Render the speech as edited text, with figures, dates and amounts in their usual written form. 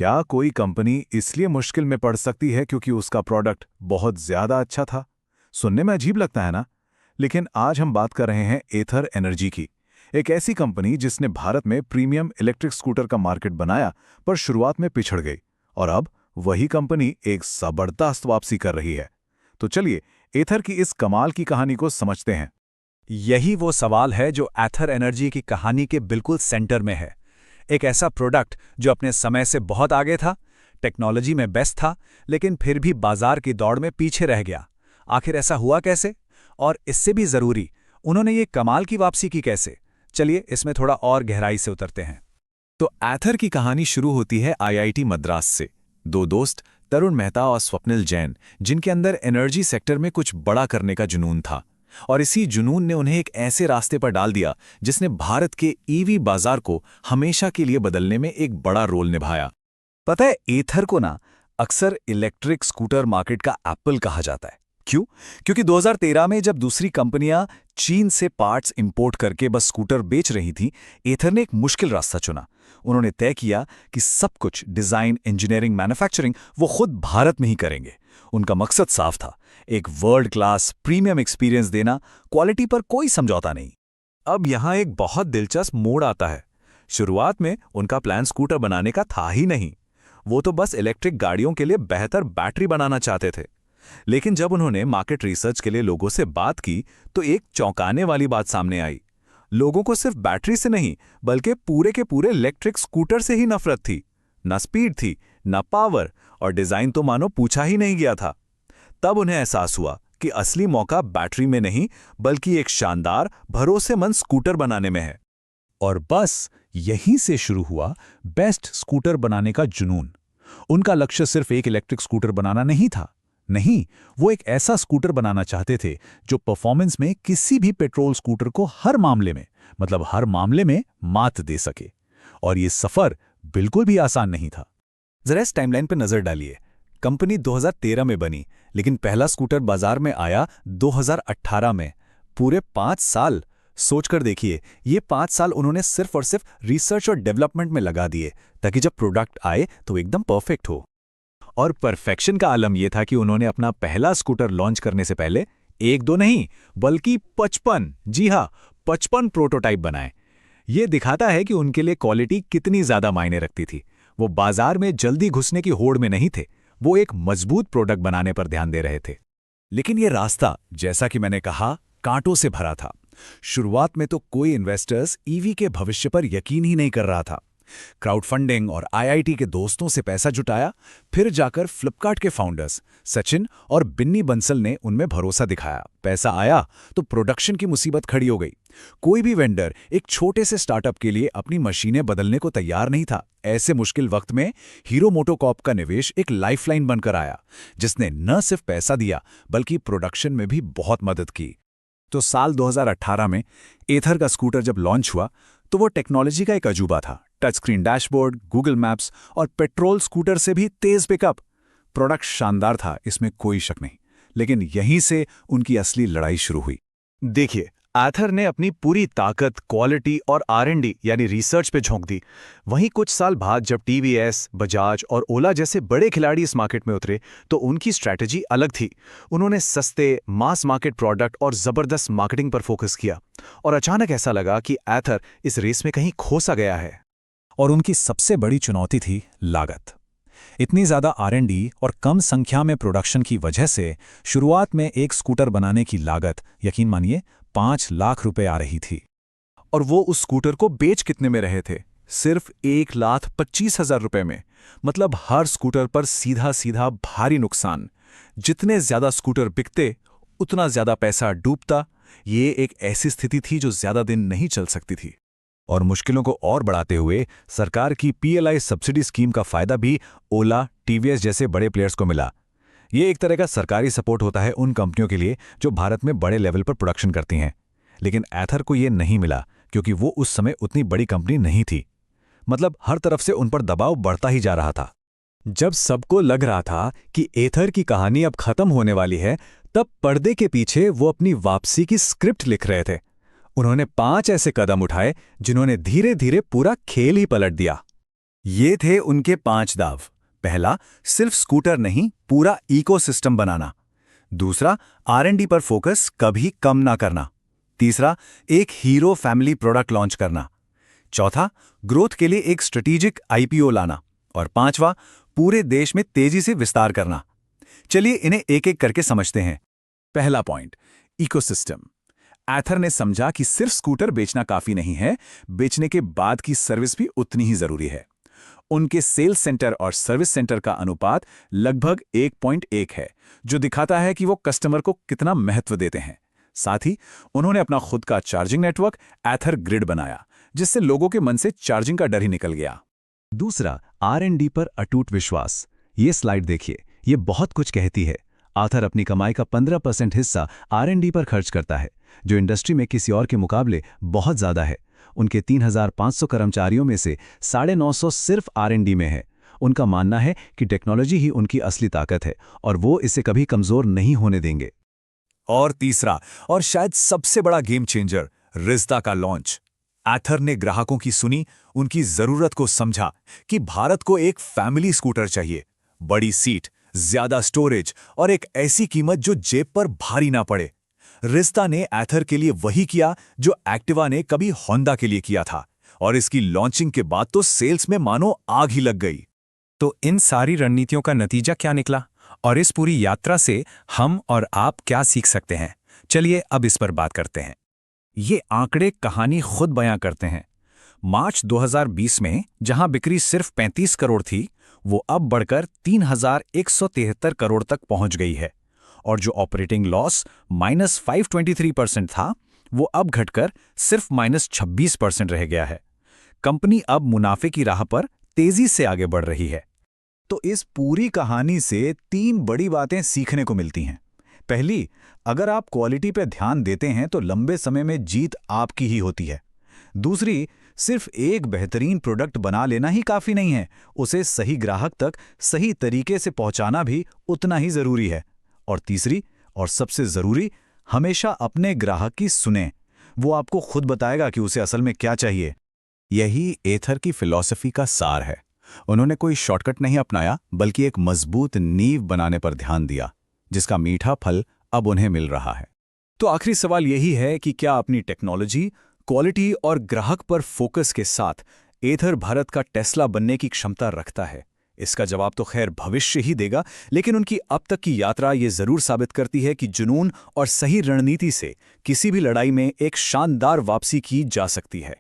क्या कोई कंपनी इसलिए मुश्किल में पड़ सकती है क्योंकि उसका प्रोडक्ट बहुत ज्यादा अच्छा था? सुनने में अजीब लगता है ना? लेकिन आज हम बात कर रहे हैं एथर एनर्जी की। एक ऐसी कंपनी जिसने भारत में प्रीमियम इलेक्ट्रिक स्कूटर का मार्केट बनाया पर शुरुआत में पिछड़ गई, और अब वही कंपनी एक जबरदस्त वापसी कर रही है। तो चलिए एथर की इस कमाल की कहानी को समझते हैं। यही वो सवाल है जो एथर एनर्जी की कहानी के बिल्कुल सेंटर में है। एक ऐसा प्रोडक्ट जो अपने समय से बहुत आगे था, टेक्नोलॉजी में बेस्ट था, लेकिन फिर भी बाजार की दौड़ में पीछे रह गया। आखिर ऐसा हुआ कैसे? और इससे भी जरूरी, उन्होंने ये कमाल की वापसी की कैसे? चलिए इसमें थोड़ा और गहराई से उतरते हैं। तो एथर की कहानी शुरू होती है आईआईटी मद्रास से। दो दोस्त, तरुण मेहता और स्वप्निल जैन, जिनके अंदर एनर्जी सेक्टर में कुछ बड़ा करने का जुनून था, और इसी जुनून ने उन्हें एक ऐसे रास्ते पर डाल दिया जिसने भारत के ईवी बाजार को हमेशा के लिए बदलने में एक बड़ा रोल निभाया। पता है, एथर को ना अक्सर इलेक्ट्रिक स्कूटर मार्केट का एप्पल कहा जाता है। क्यों? क्योंकि 2013 में जब दूसरी कंपनियां चीन से पार्ट्स इंपोर्ट करके बस स्कूटर बेच रही थीं, एथर ने एक मुश्किल रास्ता चुना। उन्होंने तय किया कि सब कुछ डिजाइन, इंजीनियरिंग, मैन्युफैक्चरिंग वो खुद भारत में ही करेंगे। उनका मकसद साफ था, एक वर्ल्ड क्लास प्रीमियम एक्सपीरियंस देना, क्वालिटी पर कोई समझौता नहीं। अब यहाँ एक बहुत दिलचस्प मोड़ आता है। शुरुआत में उनका प्लान स्कूटर बनाने का था ही नहीं, वो तो बस इलेक्ट्रिक गाड़ियों के लिए बेहतर बैटरी बनाना चाहते थे। लेकिन जब उन्होंने मार्केट रिसर्च के लिए लोगों से बात की तो एक चौंकाने वाली बात सामने आई। लोगों को सिर्फ बैटरी से नहीं, बल्कि पूरे के पूरे इलेक्ट्रिक स्कूटर से ही नफरत थी। न स्पीड थी, न पावर, और डिजाइन तो मानो पूछा ही नहीं गया था। तब उन्हें एहसास हुआ कि असली मौका बैटरी में नहीं, बल्कि एक शानदार, भरोसेमंद स्कूटर बनाने में है। और बस यहीं से शुरू हुआ बेस्ट स्कूटर बनाने का जुनून। उनका लक्ष्य सिर्फ एक इलेक्ट्रिक स्कूटर बनाना नहीं था। नहीं, वो एक ऐसा स्कूटर बनाना चाहते थे जो परफॉर्मेंस में किसी भी पेट्रोल स्कूटर को हर मामले में मात दे सके। और ये सफर बिल्कुल भी आसान नहीं था। जरा इस टाइमलाइन पर नजर डालिए। कंपनी 2013 में बनी, लेकिन पहला स्कूटर बाजार में आया 2018 में। पूरे 5 साल सोचकर देखिए, ये 5 साल उन्होंने सिर्फ और सिर्फ रिसर्च और डेवलपमेंट में लगा दिए ताकि जब प्रोडक्ट आए तो एकदम परफेक्ट हो। और परफेक्शन का आलम यह था कि उन्होंने अपना पहला स्कूटर लॉन्च करने से पहले एक दो नहीं बल्कि 55, जी हां, 55 प्रोटोटाइप बनाए। ये दिखाता है कि उनके लिए क्वालिटी कितनी ज्यादा मायने रखती थी। वो बाजार में जल्दी घुसने की होड़ में नहीं थे, वो एक मजबूत प्रोडक्ट बनाने पर ध्यान दे रहे थे। लेकिन ये रास्ता, जैसा कि मैंने कहा, कांटों से भरा था। शुरुआत में तो कोई इन्वेस्टर्स ईवी के भविष्य पर यकीन ही नहीं कर रहा था। क्राउड फंडिंग और आईआईटी के दोस्तों से पैसा जुटाया, फिर जाकर फ्लिपकार्ट के फाउंडर्स सचिन और बिन्नी बंसल ने उनमें भरोसा दिखाया। पैसा आया तो प्रोडक्शन की मुसीबत खड़ी हो गई। कोई भी वेंडर एक छोटे से स्टार्टअप के लिए अपनी मशीनें बदलने को तैयार नहीं था। ऐसे मुश्किल वक्त में हीरो मोटोकॉर्प का निवेश एक लाइफलाइन बनकर आया, जिसने न सिर्फ पैसा दिया बल्कि प्रोडक्शन में भी बहुत मदद की। तो साल 2018 में एथर का स्कूटर जब लॉन्च हुआ तो वो टेक्नोलॉजी का एक अजूबा था। Touch screen dashboard, Google maps और पेट्रोल स्कूटर से भी तेज पिकअप। प्रोडक्ट शानदार था, इसमें कोई शक नहीं। लेकिन यहीं से उनकी असली लड़ाई शुरू हुई। देखिए, एथर ने अपनी पूरी ताकत क्वालिटी और आर&डी यानी रिसर्च पे झोंक दी। वहीं कुछ साल बाद जब टीवीएस, बजाज और ओला जैसे बड़े खिलाड़ी इस मार्केट में उतरे तो उनकी स्ट्रैटेजी अलग थी। उन्होंने सस्ते, मास मार्केट प्रोडक्ट और जबरदस्त मार्केटिंग पर फोकस किया, और अचानक ऐसा लगा कि एथर इस रेस में कहीं खो सा गया है। और उनकी सबसे बड़ी चुनौती थी लागत। इतनी ज्यादा आर&डी और कम संख्या में प्रोडक्शन की वजह से शुरुआत में एक स्कूटर बनाने की लागत, यकीन मानिए, 5 लाख रुपए आ रही थी। और वो उस स्कूटर को बेच कितने में रहे थे? सिर्फ 1,25,000 रुपए में। मतलब हर स्कूटर पर सीधा सीधा भारी नुकसान। जितने ज्यादा स्कूटर बिकते उतना ज्यादा पैसा डूबता। ये एक ऐसी स्थिति थी जो ज्यादा दिन नहीं चल सकती थी। और मुश्किलों को और बढ़ाते हुए सरकार की पीएलआई सब्सिडी स्कीम का फायदा भी ओला, टीवीएस जैसे बड़े प्लेयर्स को मिला। ये एक तरह का सरकारी सपोर्ट होता है उन कंपनियों के लिए जो भारत में बड़े लेवल पर प्रोडक्शन करती हैं। लेकिन एथर को ये नहीं मिला क्योंकि वो उस समय उतनी बड़ी कंपनी नहीं थी। मतलब हर तरफ से उन पर दबाव बढ़ता ही जा रहा था। जब सबको लग रहा था कि एथर की कहानी अब खत्म होने वाली है, तब पर्दे के पीछे वो अपनी वापसी की स्क्रिप्ट लिख रहे थे। उन्होंने 5 ऐसे कदम उठाए जिन्होंने धीरे धीरे पूरा खेल ही पलट दिया। ये थे उनके 5 दाव। पहला, सिर्फ स्कूटर नहीं, पूरा इकोसिस्टम बनाना। दूसरा, R&D पर फोकस कभी कम ना करना। तीसरा, एक हीरो फैमिली प्रोडक्ट लॉन्च करना। चौथा, ग्रोथ के लिए एक स्ट्रेटेजिक IPO लाना। और पांचवा, पूरे देश में तेजी से विस्तार करना। चलिए इन्हें एक एक करके समझते हैं। पहला पॉइंट, इकोसिस्टम। एथर ने समझा कि सिर्फ स्कूटर बेचना काफी नहीं है, बेचने के बाद की सर्विस भी उतनी ही जरूरी है। उनके सेल्स सेंटर और सर्विस सेंटर का अनुपात लगभग 1.1 है, जो दिखाता है कि वो कस्टमर को कितना महत्व देते हैं। साथ ही उन्होंने अपना खुद का चार्जिंग नेटवर्क एथर ग्रिड बनाया, जिससे लोगों के मन से चार्जिंग का डर ही निकल गया। दूसरा, R&D पर अटूट विश्वास। ये स्लाइड देखिए, ये बहुत कुछ कहती है। एथर अपनी कमाई का 15% हिस्सा R&D पर खर्च करता है, जो इंडस्ट्री में किसी और के मुकाबले बहुत ज्यादा है। उनके 3,500 कर्मचारियों में से 950 सिर्फ R&D में है। उनका मानना है कि टेक्नोलॉजी ही उनकी असली ताकत है और वो इसे कभी कमजोर नहीं होने देंगे। और तीसरा, और शायद सबसे बड़ा गेम चेंजर, रिश्ता का लॉन्च। एथर ने ग्राहकों की सुनी, उनकी जरूरत को समझा कि भारत को एक फैमिली स्कूटर चाहिए, बड़ी सीट, ज्यादा स्टोरेज और एक ऐसी कीमत जो जेब पर भारी ना पड़े। रिश्ता ने एथर के लिए वही किया जो एक्टिवा ने कभी होंडा के लिए किया था, और इसकी लॉन्चिंग के बाद तो सेल्स में मानो आग ही लग गई। तो इन सारी रणनीतियों का नतीजा क्या निकला और इस पूरी यात्रा से हम और आप क्या सीख सकते हैं? चलिए अब इस पर बात करते हैं। ये आंकड़े कहानी खुद बयां करते हैं। मार्च 2020 में जहां बिक्री सिर्फ 35 करोड़ थी, वो अब बढ़कर 3,173 करोड़ तक पहुंच गई है। और जो ऑपरेटिंग लॉस -523% था, वो अब घटकर सिर्फ -26% रह गया है। कंपनी अब मुनाफे की राह पर तेजी से आगे बढ़ रही है। तो इस पूरी कहानी से 3 बड़ी बातें सीखने को मिलती हैं। पहली, अगर आप क्वालिटी पे ध्यान देते हैं तो लंबे समय में जीत आपकी ही होती है। दूसरी, सिर्फ एक बेहतरीन प्रोडक्ट बना लेना ही काफी नहीं है, उसे सही ग्राहक तक सही तरीके से पहुंचाना भी उतना ही जरूरी है। और तीसरी, और सबसे जरूरी, हमेशा अपने ग्राहक की सुनें। वो आपको खुद बताएगा कि उसे असल में क्या चाहिए। यही एथर की फिलॉसफी का सार है। उन्होंने कोई शॉर्टकट नहीं अपनाया, बल्कि एक मजबूत नींव बनाने पर ध्यान दिया, जिसका मीठा फल अब उन्हें मिल रहा है। तो आखिरी सवाल यही है कि क्या अपनी टेक्नोलॉजी, क्वालिटी और ग्राहक पर फोकस के साथ एथर भारत का टेस्ला बनने की क्षमता रखता है? इसका जवाब तो खैर भविष्य ही देगा, लेकिन उनकी अब तक की यात्रा ये जरूर साबित करती है कि जुनून और सही रणनीति से किसी भी लड़ाई में एक शानदार वापसी की जा सकती है।